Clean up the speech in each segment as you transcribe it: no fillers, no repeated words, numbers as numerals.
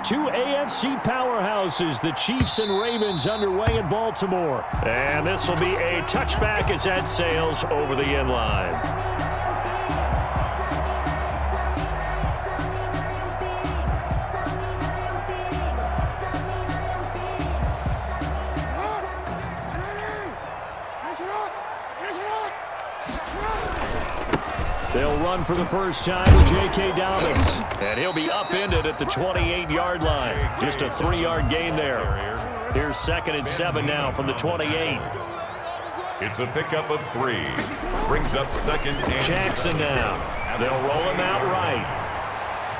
two AFC powerhouses, the Chiefs and Ravens, underway in Baltimore. And this will be a touchback as that sails over the end line. They'll run for the first time with J.K. Dobbins. And he'll be upended at the 28-yard line. Just a 3-yard gain there. Here's 2nd and 7 now from the 28. It's a pickup of 3. Brings up 2nd and Jackson now. They'll roll him out right.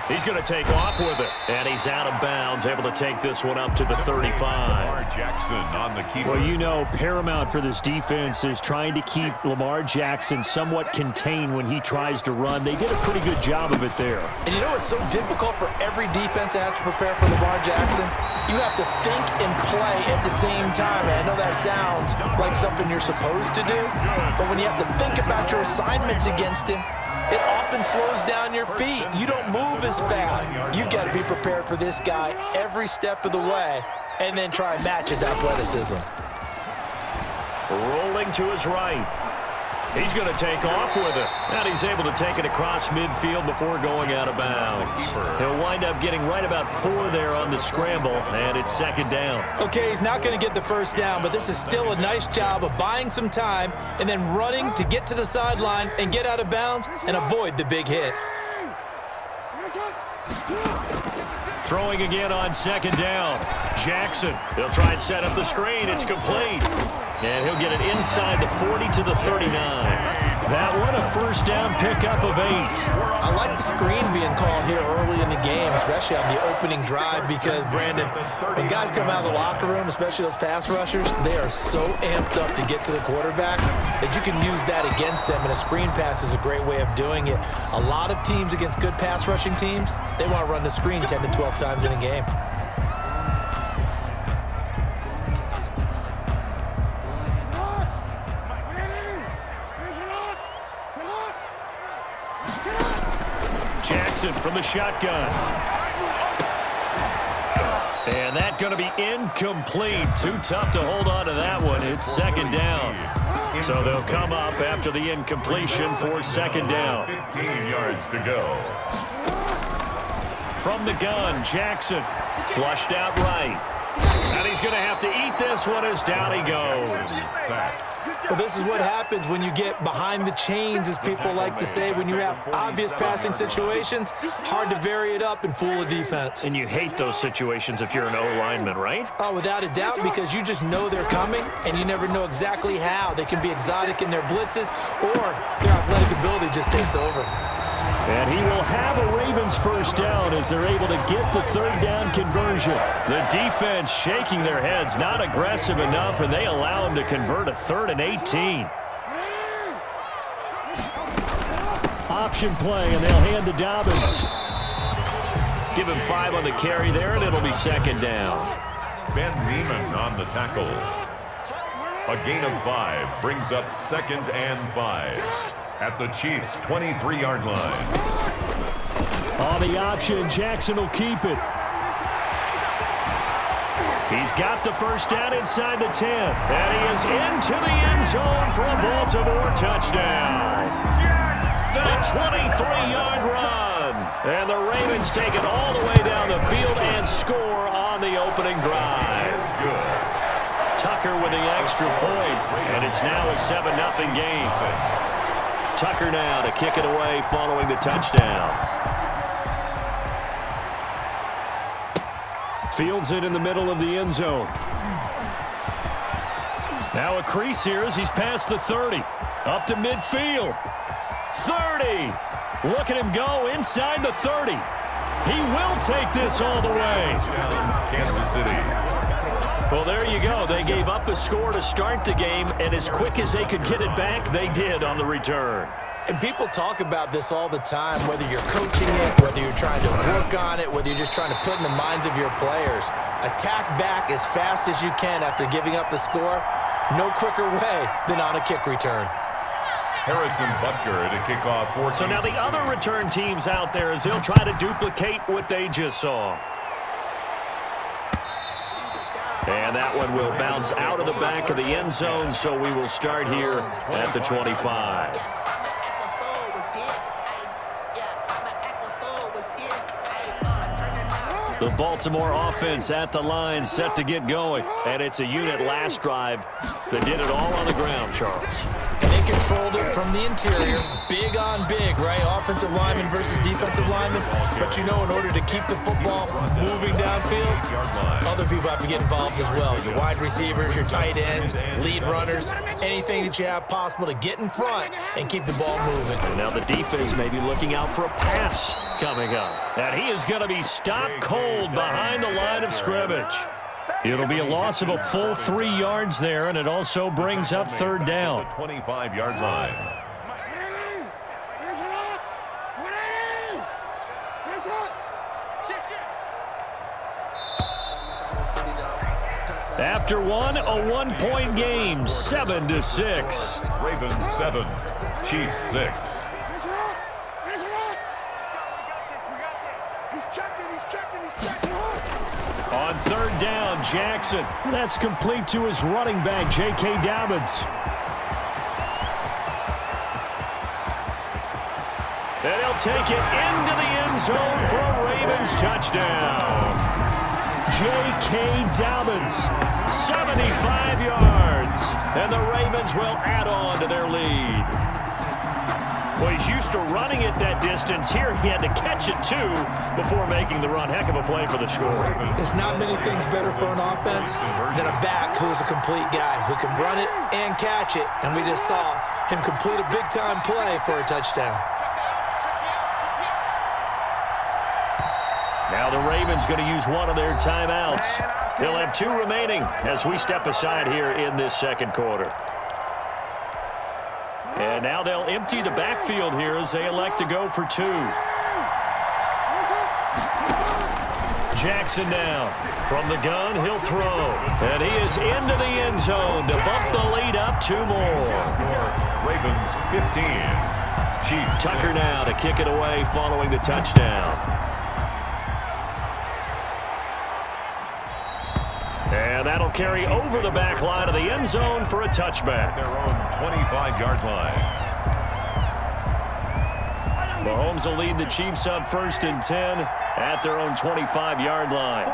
He's going to take off with it. And he's out of bounds, able to take this one up to the 35. Jackson on the keeper. Well, you know, paramount for this defense is trying to keep Lamar Jackson somewhat contained when he tries to run. They did a pretty good job of it there. And you know it's so difficult for every defense that has to prepare for Lamar Jackson? You have to think and play at the same time. And I know that sounds like something you're supposed to do, but when you have to think about your assignments against him, it often slows down your feet. You don't move as fast. You've got to be prepared for this guy every step of the way and then try and match his athleticism. Rolling to his right. He's going to take off with it. And he's able to take it across midfield before going out of bounds. He'll wind up getting right about 4 there on the scramble, and it's 2nd down. Okay, he's not going to get the first down, but this is still a nice job of buying some time and then running to get to the sideline and get out of bounds and avoid the big hit. Throwing again on 2nd down. Jackson. They'll try and set up the screen. It's complete. And he'll get it inside the 40 to the 39. That one, a first down pickup of 8. I like the screen being called here early in the game, especially on the opening drive, because, Brandon, when guys come out of the locker room, especially those pass rushers, they are so amped up to get to the quarterback that you can use that against them, and a screen pass is a great way of doing it. A lot of teams against good pass rushing teams, they want to run the screen 10 to 12 times in a game. Jackson from the shotgun. And that's going to be incomplete. Too tough to hold on to that one. It's 2nd down. So they'll come up after the incompletion for 2nd down. 15 yards to go. From the gun, Jackson flushed out right. And he's going to have to eat this one as down he goes. Well, this is what happens when you get behind the chains, as people like to say. When you have obvious passing situations, hard to vary it up and fool a defense. And you hate those situations if you're an O-lineman, right? Oh, without a doubt, because you just know they're coming, and you never know exactly how. They can be exotic in their blitzes, or their athletic ability just takes over. And he will have a Ravens first down as they're able to get the 3rd down conversion. The defense shaking their heads, not aggressive enough, and they allow him to convert a 3rd and 18. Option play, and they'll hand to Dobbins. Give him 5 on the carry there, and it'll be 2nd down. Ben Neiman on the tackle. A gain of 5 brings up 2nd and 5. At the Chiefs' 23-yard line. On the option, Jackson will keep it. He's got the first down inside the 10. And he is into the end zone for a Baltimore touchdown. A 23-yard run. And the Ravens take it all the way down the field and score on the opening drive. Tucker with the extra point. And it's now a 7-0 game. Tucker now to kick it away following the touchdown. Fields it in the middle of the end zone. Now a crease here as he's past the 30. Up to midfield. 30. Look at him go inside the 30. He will take this all the way. Kansas City. Well, there you go. They gave up a score to start the game, and as quick as they could get it back, they did on the return. And people talk about this all the time, whether you're coaching it, whether you're trying to work on it, whether you're just trying to put in the minds of your players. Attack back as fast as you can after giving up a score. No quicker way than on a kick return. Harrison Butker to kick off. So now the other return teams out there as they'll try to duplicate what they just saw. And that one will bounce out of the back of the end zone, so we will start here at the 25. The Baltimore offense at the line, set to get going. And it's a unit last drive that did it all on the ground, Charles. And they controlled it from the interior. Big on big, right? Offensive lineman versus defensive lineman. But you know, in order to keep the football moving downfield, other people have to get involved as well. Your wide receivers, your tight ends, lead runners, anything that you have possible to get in front and keep the ball moving. And now the defense may be looking out for a pass coming up. And he is going to be stopped cold behind the line of scrimmage. It'll be a loss of a full 3 yards there, and it also brings up third down. The 25-yard line. After one, a one-point game, 7-6. Ravens 7, Chiefs 6. On third down, Jackson. That's complete to his running back, J.K. Dobbins. And he'll take it into the end zone for a Ravens touchdown. J.K. Dobbins, 75 yards. And the Ravens will add on to their lead. Well, he's used to running it that distance. Here he had to catch it, too, before making the run. Heck of a play for the score. There's not many things better for an offense than a back who's a complete guy who can run it and catch it. And we just saw him complete a big-time play for a touchdown. Now the Ravens going to use one of their timeouts. They'll have 2 remaining as we step aside here in this second quarter. And now they'll empty the backfield here as they elect to go for 2. Jackson now. From the gun, he'll throw. And he is into the end zone to bump the lead up 2 more. Ravens 15, Chiefs. Tucker now to kick it away following the touchdown. And that'll carry over the back line of the end zone for a touchback. Their own 25-yard line. Mahomes will lead the Chiefs up 1st and 10 at their own 25-yard line.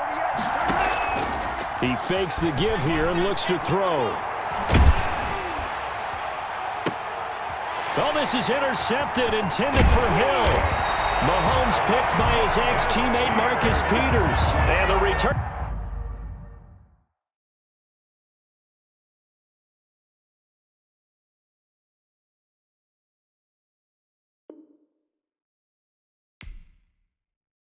He fakes the give here and looks to throw. Oh, this is intercepted, intended for Hill. Mahomes picked by his ex-teammate Marcus Peters. And the return.